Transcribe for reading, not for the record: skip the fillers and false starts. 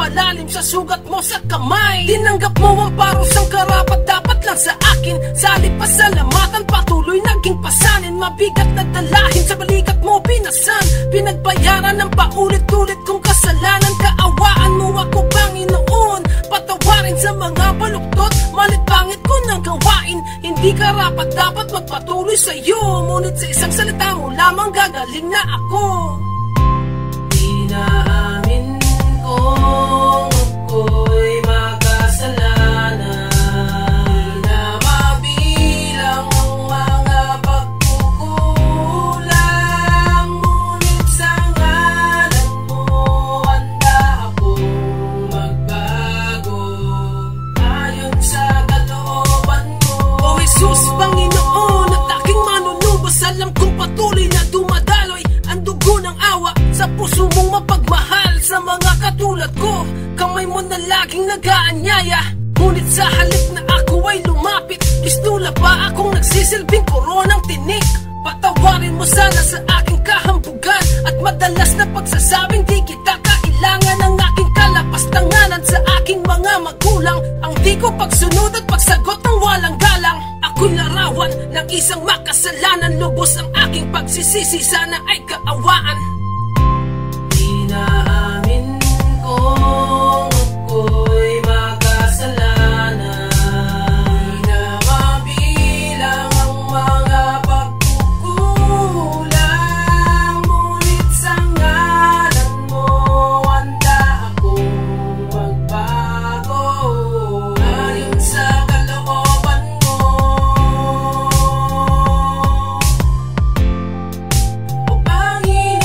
malalim sa sugat mo sa kamay. Tinanggap mo ang parusang karapat dapat lang sa akin. Sa halip pasalamatan patuloy naging pasanin. Mabigat na dalahin sa balikat mo pinasan. Pinagbayaran ng paulit-ulit kong kasalanan. Kaawaan mo ako Panginoon, patawarin sa mga baluktot. Malit pangit ko nang gawain, hindi karapat dapat magpatuloy sa'yo. Ngunit sa isang salita mo lamang gagaling na ako. Inaamin kong ako'y makasalanan. Di na mabilang ang mga pagkukulang. Ngunit sa ngalan mo handa akong magbago ayon sa kalooban mo. O Jesus, Panginoon at aking manunubos, alam kong patuloy na dumadaloy ang dugo ng awa sa puso mong mapagmahal sa mga katulad ko. Kamay mo na laging nag-aanyaya, ngunit sa halip na ako ay lumapit, istula pa akong nagsisilbing koronang tinik. Patawarin mo sana sa aking kahambugan at madalas na pagsasabing di kita kailangan. Ang aking kalapastanganan sa aking mga magulang, ang di ko pagsunod at pagsagot ng walang galang. Ako'y larawan ng isang makasalanan, lubos ang aking pagsisisi, sana ay kaawaan. Inaamin kong ako'y makasalanan. Di na mabilang ang mga pagkukulang. Ngunit sa ngalan mo handa akong magbago ayon sa kalooban mo. O Panginoon,